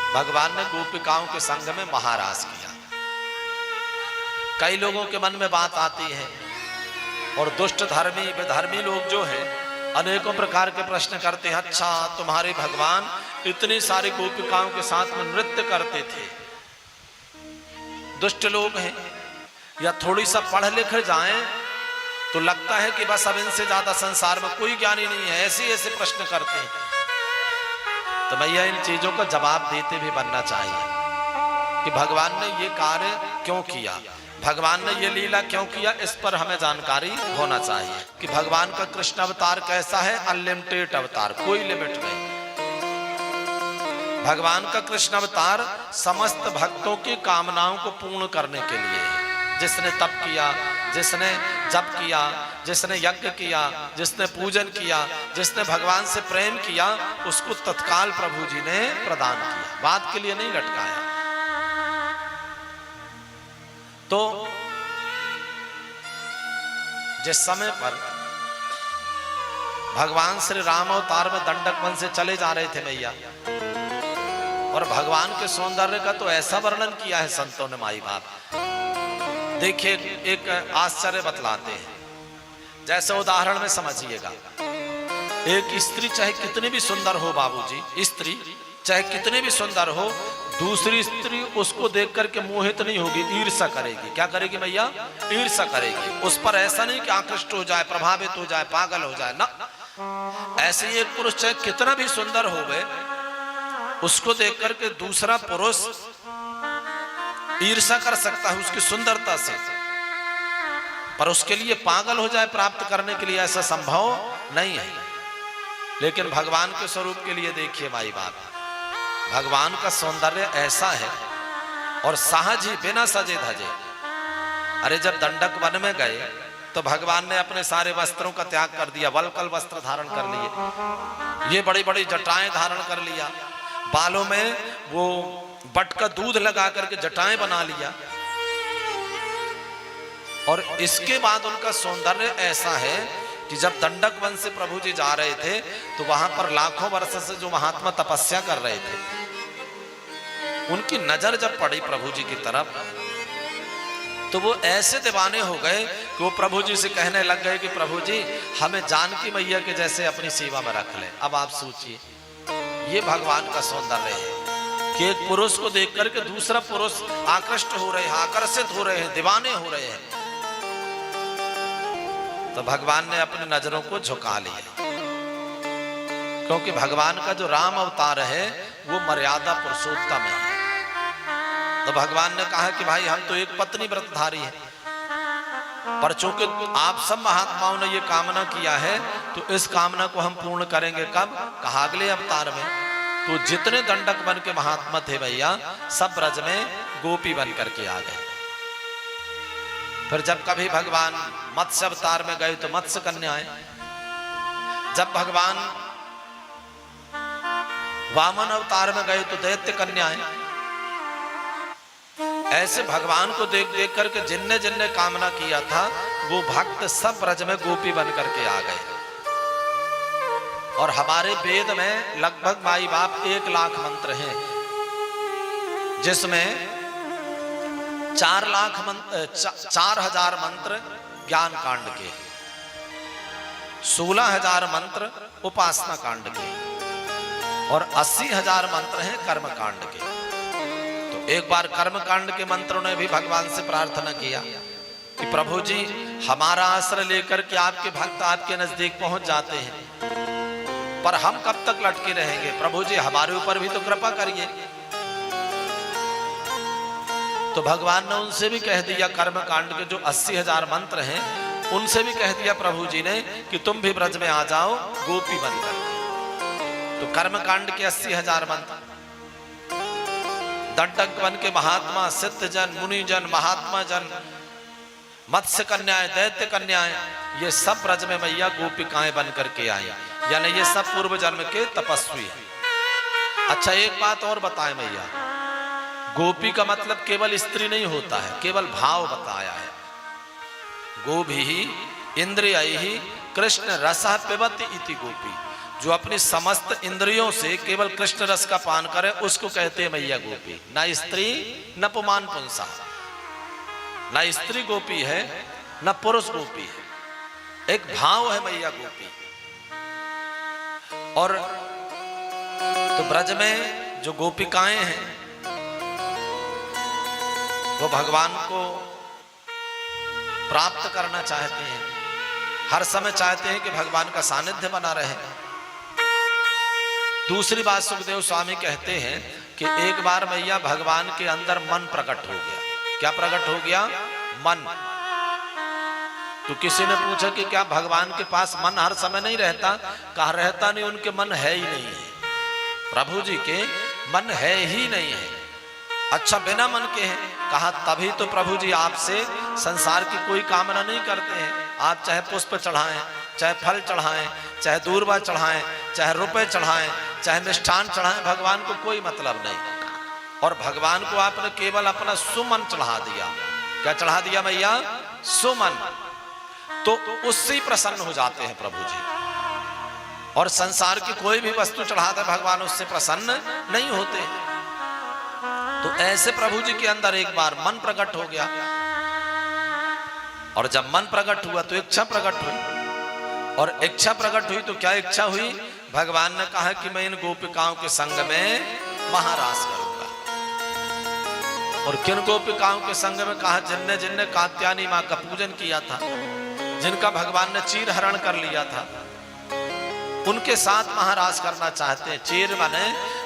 भगवान ने गोपिकाओं के संग में महारास किया। कई लोगों के मन में बात आती है और दुष्ट धर्मी विधर्मी लोग जो है अनेकों प्रकार के प्रश्न करते हैं। अच्छा, तुम्हारे भगवान इतनी सारी गोपिकाओं के साथ में नृत्य करते थे, दुष्ट लोग हैं, या थोड़ी सा पढ़ लिख जाएं तो लगता है कि बस अब इनसे ज्यादा संसार में कोई ज्ञानी नहीं है, ऐसे ऐसे प्रश्न करते हैं। तो भैया इन चीजों का जवाब देते भी बनना चाहिए कि भगवान ने ये कार्य क्यों किया, भगवान ने ये लीला क्यों किया, इस पर हमें जानकारी होना चाहिए कि भगवान का कृष्ण अवतार कैसा है, अनलिमिटेड अवतार, कोई लिमिट नहीं। भगवान का कृष्ण अवतार समस्त भक्तों की कामनाओं को पूर्ण करने के लिए है। जिसने तप किया, जिसने जप किया, जिसने यज्ञ किया, जिसने पूजन किया, जिसने भगवान से प्रेम किया, उसको तत्काल प्रभु जी ने प्रदान किया, बात के लिए नहीं लटकाया। तो जिस समय पर भगवान श्री राम अवतार में दंडक वन से चले जा रहे थे मैया, और भगवान के सौंदर्य का तो ऐसा वर्णन किया है संतों ने माई बाप। देखिए एक आश्चर्य बतलाते हैं, जैसे उदाहरण में समझिएगा, एक स्त्री चाहे कितनी भी सुंदर हो बाबूजी, स्त्री चाहे कितनी भी सुंदर हो, दूसरी स्त्री उसको देख करके मोहित नहीं होगी, ईर्ष्या करेगी। क्या करेगी मैया? ईर्ष्या करेगी। उस पर ऐसा नहीं कि आकृष्ट हो जाए, प्रभावित हो जाए, पागल हो जाए ना। ऐसे ही एक पुरुष चाहे कितना भी सुंदर हो गए, उसको देख करके दूसरा पुरुष ईर्ष्या कर सकता है उसकी सुंदरता से, पर उसके लिए पागल हो जाए प्राप्त करने के लिए, ऐसा संभव नहीं है। लेकिन भगवान के स्वरूप के लिए देखिए माई बाप, भगवान का सौंदर्य ऐसा है और सहज ही बिना सजे धजे। अरे जब दंडक वन में गए तो भगवान ने अपने सारे वस्त्रों का त्याग कर दिया, वलकल वस्त्र धारण कर लिए, ये बड़ी बड़ी जटाएं धारण कर लिया, बालों में वो बट का दूध लगा करके जटाएं बना लिया। और इसके बाद उनका सौंदर्य ऐसा है कि जब दंडक वन से प्रभु जी जा रहे थे तो वहां पर लाखों वर्ष से जो महात्मा तपस्या कर रहे थे, उनकी नजर जब पड़ी प्रभु जी की तरफ तो वो ऐसे दीवाने हो गए कि वो प्रभु जी से कहने लग गए कि प्रभु जी हमें जानकी मैया के जैसे अपनी सेवा में रख लें। अब आप सोचिए, ये भगवान का सौंदर्य है कि एक पुरुष को देख करके दूसरा पुरुष आकृष्ट हो रहे हैं, आकर्षित हो रहे हैं, दीवाने हो रहे हैं। तो भगवान ने अपनी नजरों को झुका लिया, क्योंकि भगवान का जो राम अवतार है वो मर्यादा पुरुषोत्तम है। तो भगवान ने कहा कि भाई हम तो एक पत्नी व्रतधारी है, पर चूंकि आप सब महात्माओं ने ये कामना किया है तो इस कामना को हम पूर्ण करेंगे। कब? कहा अगले अवतार में। तो जितने दंडक वन के महात्मा थे भैया, सब ब्रज में गोपी बन करके आ गए। फिर जब कभी भगवान मत्स्य अवतार में गए तो मत्स्य कन्याएं, जब भगवान वामन अवतार में गए तो दैत्य कन्याएं। ऐसे भगवान को देख देख करके जिनने जिनने कामना किया था वो भक्त सब ब्रज में गोपी बन करके आ गए। और हमारे वेद में लगभग माई बाप 1 लाख मंत्र हैं, जिसमें 4,000 मंत्र ज्ञान कांड के, 16,000 मंत्र उपासना कांड के और 80,000 मंत्र हैं कर्म कांड के। तो एक बार कर्म कांड के मंत्रों ने भी भगवान से प्रार्थना किया कि प्रभु जी हमारा आश्रय लेकर के आपके भक्त आपके नजदीक पहुंच जाते हैं, पर हम कब तक लटके रहेंगे, प्रभु जी हमारे ऊपर भी तो कृपा करिए। तो भगवान ने उनसे भी कह दिया, कर्म कांड के जो 80,000 मंत्र हैं उनसे भी कह दिया प्रभु जी ने कि तुम भी ब्रज में आ जाओ गोपी बनकर। तो कर्म कांड के 80,000 मंत्र, दंडक वन के महात्मा, सिद्ध जन, मुनि जन, महात्मा जन, मत्स्य कन्याएं, दैत्य कन्याएं, ये सब ब्रज में मैया गोपिकाएं बन करके आई, यानी ये सब पूर्व जन्म के तपस्वी हैं। अच्छा एक बात और बताएं मैया, गोपी का मतलब केवल स्त्री नहीं होता है, केवल भाव बताया है। गोभी इंद्रियैहि कृष्ण रसः पिबति इति गोपी, जो अपनी समस्त इंद्रियों से केवल कृष्ण रस का पान करे उसको कहते हैं मैया गोपी। न स्त्री न पुमान पुंसा, न स्त्री गोपी है न पुरुष गोपी है, एक भाव है मैया गोपी। और तो ब्रज में जो गोपिकाएं हैं वो भगवान को प्राप्त करना चाहते हैं, हर समय चाहते हैं कि भगवान का सानिध्य बना रहे। दूसरी बात सुखदेव स्वामी कहते हैं कि एक बार मैया भगवान के अंदर मन प्रकट हो गया। क्या प्रकट हो गया? मन। तो किसी ने पूछा कि क्या भगवान के पास मन हर समय नहीं रहता? कहा रहता नहीं, उनके मन है ही नहीं है। प्रभु जी के मन है ही नहीं है। अच्छा बिना मन के हैं? कहा तभी तो प्रभु जी आपसे संसार की कोई कामना नहीं करते हैं। आप चाहे पुष्प चढ़ाएं, चाहे फल चढ़ाएं, चाहे दूर्वा चढ़ाएं, चाहे रुपए चढ़ाएं, चाहे मिष्ठान चढ़ाएं, भगवान को कोई मतलब नहीं। और भगवान को आपने केवल अपना सुमन चढ़ा दिया। क्या चढ़ा दिया मैया? सुमन। तो उससे प्रसन्न हो जाते हैं प्रभु जी। और संसार की कोई भी वस्तु चढ़ाते भगवान उससे प्रसन्न नहीं होते। तो ऐसे प्रभु जी के अंदर एक बार मन प्रकट हो गया। और जब मन प्रकट हुआ तो इच्छा प्रकट हुई। और इच्छा प्रकट हुई तो क्या इच्छा हुई? भगवान ने कहा कि मैं इन गोपिकाओं के संग में महारास करूंगा। और किन गोपिकाओं के संग में? कहा जिनने जिनने कात्यायनी मां का पूजन किया था, जिनका भगवान ने चीर हरण कर लिया था, उनके साथ महारास करना चाहते हैं। चीर माने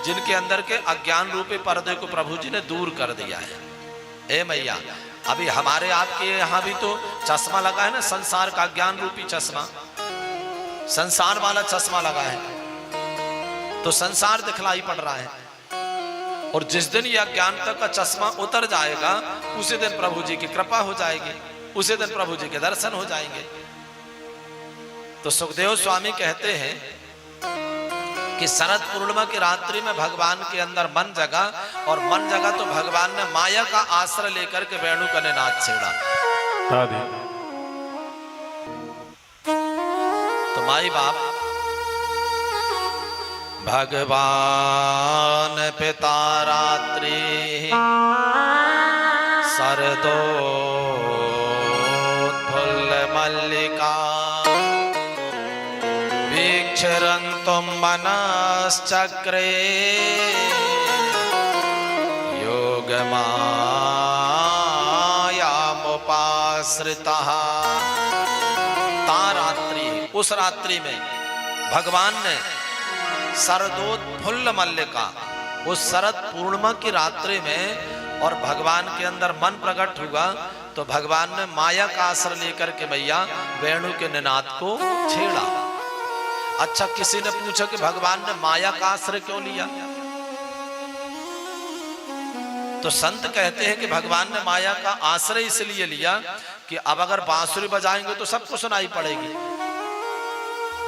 जिनके अंदर के अज्ञान रूपी पर्दे को प्रभु जी ने दूर कर दिया है। ए मैया, अभी हमारे आपके यहां भी तो चश्मा लगा है ना, संसार का ज्ञान रूपी चश्मा, संसार वाला चश्मा लगा है। तो संसार दिखलाई पड़ रहा है। और जिस दिन यह अज्ञानता का चश्मा उतर जाएगा उसी दिन प्रभु जी की कृपा हो जाएगी, उसी दिन प्रभु जी के दर्शन हो जाएंगे। तो सुखदेव स्वामी कहते हैं कि शरद पूर्णिमा की रात्रि में भगवान के अंदर मन जगा। और मन जगा तो भगवान ने माया का आश्रय लेकर के वेणु का निनाद छेड़ा। तो माई बाप भगवान पिता रात्रि शरदोत्फुल्ल मल्लिका वीक्षरन्तुं मनश्चक्रे योगमायामुपाश्रितः। तारात्रि, उस रात्रि में भगवान ने शरदोत्फुल्ल मल्लिका, उस शरद पूर्णिमा की रात्रि में और भगवान के अंदर मन प्रकट हुआ तो भगवान ने माया का आश्रय लेकर के मैया वेणु के निनाद को छेड़ा। अच्छा किसी ने पूछा कि भगवान ने माया का आश्रय क्यों लिया? तो संत कहते हैं कि भगवान ने माया का आश्रय इसलिए लिया कि अब अगर बांसुरी बजाएंगे तो सबको सुनाई पड़ेगी।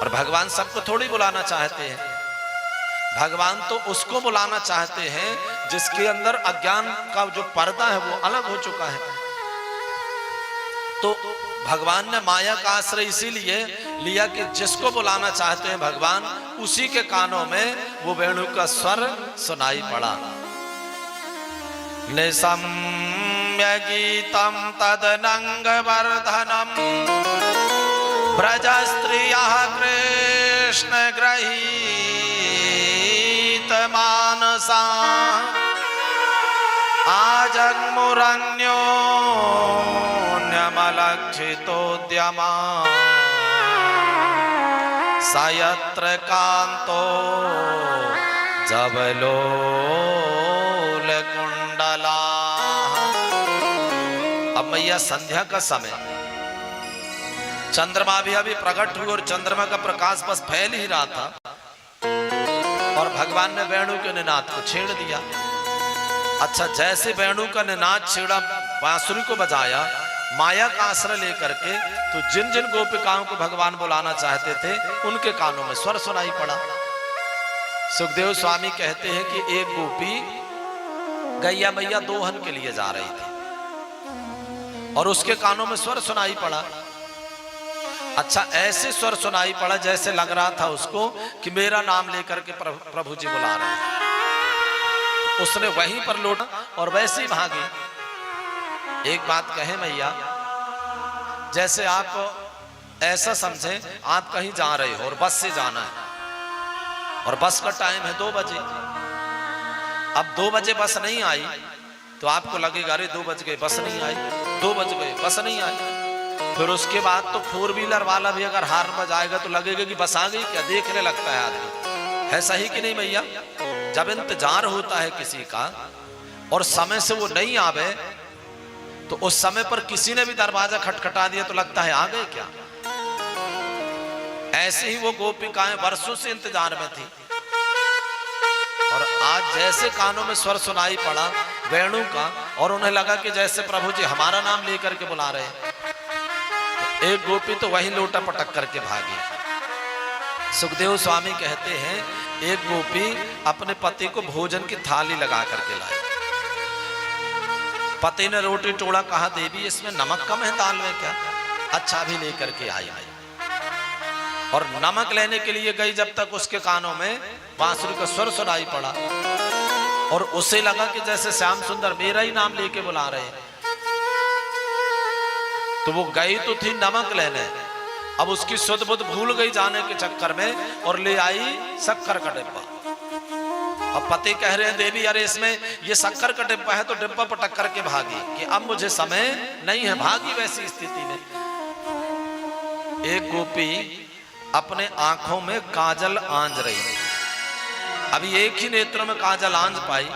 और भगवान सबको थोड़ी बुलाना चाहते हैं। भगवान तो उसको बुलाना चाहते हैं जिसके अंदर अज्ञान का जो पर्दा है वो अलग हो चुका है। तो भगवान ने माया का आश्रय इसीलिए लिया कि जिसको बुलाना चाहते हैं भगवान, उसी के कानों में वो वेणु का स्वर सुनाई पड़ा। निशम्य गीतम तदनंग वर्धनम ब्रज स्त्रियः कृष्ण गृहीत मानसा आजग्मुरन्योन्यमलक्षितोद्यमा सयत्र कांतो जबलोलकुंडला। अब मैया संध्या का समय, चंद्रमा भी अभी प्रकट हुई और चंद्रमा का प्रकाश बस फैल ही रहा था और भगवान ने वेणु के निनाद को छेड़ दिया। अच्छा जैसे वेणु का निनाद छेड़ा, बांसुरी को बजाया माया का आश्रय लेकर के, तो जिन जिन गोपिकाओं को भगवान बुलाना चाहते थे उनके कानों में स्वर सुनाई पड़ा। सुखदेव स्वामी कहते हैं कि एक गोपी गैया मैया दोहन के लिए जा रही थी और उसके कानों में स्वर सुनाई पड़ा। अच्छा, ऐसे स्वर सुनाई पड़ा जैसे लग रहा था उसको कि मेरा नाम लेकर के प्रभु जी बुला रहे हैं। उसने वहीं पर लौटा और वैसे ही भागी। एक बात कहे मैया, जैसे आप ऐसा समझे आप कहीं जा रहे हो और बस से जाना है और बस का टाइम है 2 बजे। अब 2 बजे बस नहीं आई तो आपको लगेगा अरे 2 बज गए बस नहीं आई, 2 बज गए बस नहीं आई। फिर उसके बाद तो 4 व्हीलर वाला भी अगर हार्न बजाएगा तो लगेगा कि बस आ गई क्या, देखने लगता है आदमी। है सही कि नहीं भैया? जब इंतजार होता है किसी का और समय से वो नहीं आवे तो उस समय पर किसी ने भी दरवाजा खटखटा दिया तो लगता है आ गए क्या। ऐसे ही वो गोपिकाएं वर्षों से इंतजार में थी और आज जैसे कानों में स्वर सुनाई पड़ा वेणु का और उन्हें लगा कि जैसे प्रभु जी हमारा नाम लेकर के बुला रहे हैं, तो एक गोपी तो वहीं लोटा पटक करके भागी। सुखदेव स्वामी कहते हैं एक गोपी अपने पति को भोजन की थाली लगा करके लाई। पति ने रोटी टोड़ा, कहा देवी इसमें नमक कम है दाल में क्या? अच्छा भी लेकर के आई भाई। और नमक लेने के लिए गई, जब तक उसके कानों में बांसुरी का स्वर सुनाई पड़ा और उसे लगा कि जैसे श्याम सुंदर मेरा ही नाम लेके बुला रहे हैं। तो वो गई तो थी नमक लेने, अब उसकी सुध बुध भूल गई जाने के चक्कर में और ले आई शक्कर का डिब्बा। अब पति कह रहे हैं देवी अरे इसमें ये शक्कर का डिब्बा है, तो डिब्बा पटक करके भागी कि अब मुझे समय नहीं है। भागी वैसी स्थिति में एक गोपी अपने आंखों में काजल आंज रही थी। अभी एक ही नेत्र में काजल आंज पाई,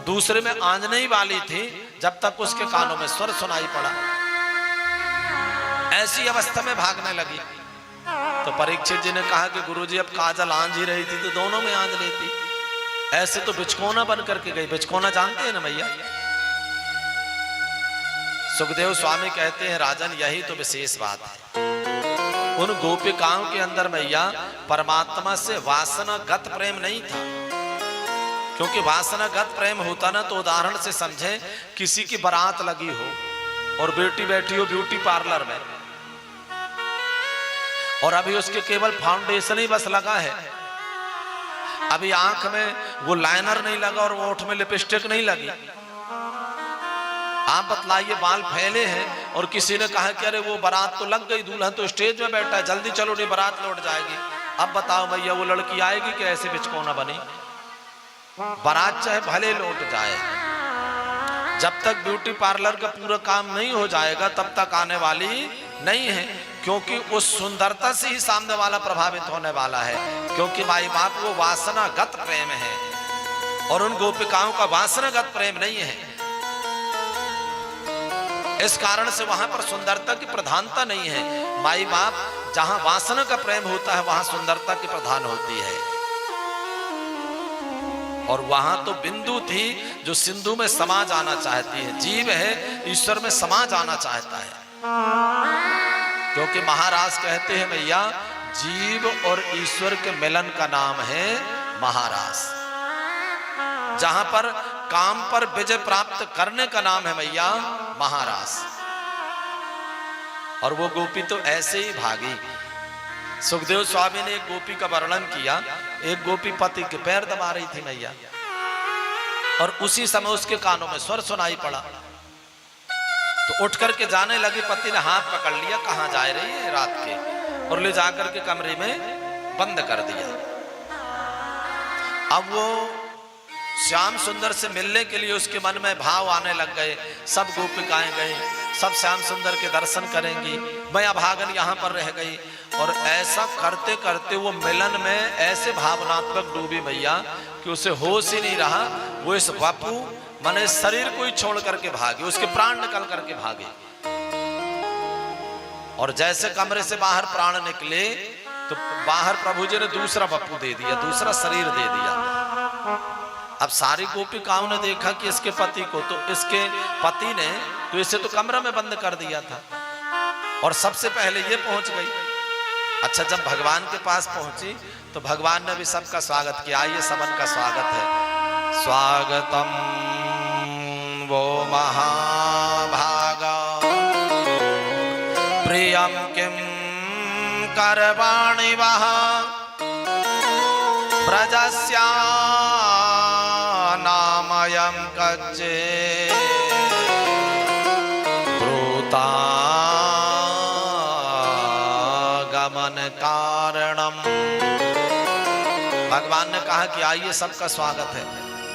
दूसरे में आंजने ही वाली थी जब तक उसके कानों में स्वर सुनाई पड़ा। ऐसी अवस्था में भागने लगी तो परीक्षित जी ने कहा कि गुरुजी अब काजल आंज ही रही थी तो दोनों में आंज लेती। ऐसे तो बिचकोना बन करके गई। बिचकोना जानते हैं ना भैया? सुखदेव स्वामी कहते हैं राजन यही तो विशेष बात है। उन गोपिकाओं के अंदर मैया परमात्मा से वासनागत प्रेम नहीं था, क्योंकि वासनागत प्रेम होता ना तो उदाहरण से समझे किसी की बारात लगी हो और बेटी बैठी हो ब्यूटी पार्लर में और अभी उसके केवल फाउंडेशन ही बस लगा है, अभी आंख में वो लाइनर नहीं लगा और ओठ में लिपस्टिक नहीं लगी। आप बतलाइए बाल फैले हैं और किसी ने कहा कि अरे वो बारात तो लग गई, दूल्हा तो स्टेज में बैठा है, जल्दी चलो नहीं बारात लौट जाएगी। अब बताओ भैया वो लड़की आएगी कि ऐसे बिचकोना बनी? बारात चाहे भले लौट जाए, जब तक ब्यूटी पार्लर का पूरा काम नहीं हो जाएगा तब तक आने वाली नहीं है, क्योंकि उस सुंदरता से ही सामने वाला प्रभावित होने वाला है। क्योंकि माई बाप वो वासनागत प्रेम है और उन गोपिकाओं का वासनागत प्रेम नहीं है। इस कारण से वहां पर सुंदरता की प्रधानता नहीं है। माई बाप जहां वासना का प्रेम होता है वहां सुंदरता की प्रधान होती है। और वहां तो बिंदु थी जो सिंधु में समा जाना चाहती है। जीव है ईश्वर में समा जाना चाहता है, क्योंकि महाराज कहते हैं भैया जीव और ईश्वर के मिलन का नाम है महाराज। जहां पर काम पर विजय प्राप्त करने का नाम है भैया महाराज। और वो गोपी तो ऐसे ही भागी। सुखदेव स्वामी ने एक गोपी का वर्णन किया। एक गोपी पति के पैर दबा रही थी मैया और उसी समय उसके कानों में स्वर सुनाई पड़ा तो उठ करके जाने लगी। पति ने हाथ पकड़ लिया, कहां जा रही है रात के, और ले जाकर के कमरे में बंद कर दिया। अब वो श्याम सुंदर से मिलने के लिए उसके मन में भाव आने लग गए। सब गोपिकाएं गई, सब श्याम सुंदर के दर्शन करेंगी, मैं अभागन यहाँ पर रह गई। और ऐसा करते करते वो मिलन में ऐसे भावनात्मक डूबी मैया कि उसे होश ही नहीं रहा। वो इस बापू माने शरीर को ही छोड़ करके भागी, उसके प्राण निकल करके भागे। और जैसे कमरे से बाहर प्राण निकले तो बाहर प्रभु जी ने दूसरा बप्पू दे दिया, दूसरा शरीर दे दिया। अब सारी गोपिकाओं ने देखा कि इसके पति को, तो इसके पति ने तो इसे तो कमरा में बंद कर दिया था और सबसे पहले ये पहुंच गई। अच्छा, जब भगवान के पास पहुंची तो भगवान ने भी सबका स्वागत किया। आइए सबन का स्वागत है। स्वागतम वो महाभागा प्रियम किम गर्वाणि वः ब्रजस्यानामयं कच्चे ब्रूतागमन कारणम। भगवान ने कहा कि आइए, सबका स्वागत है।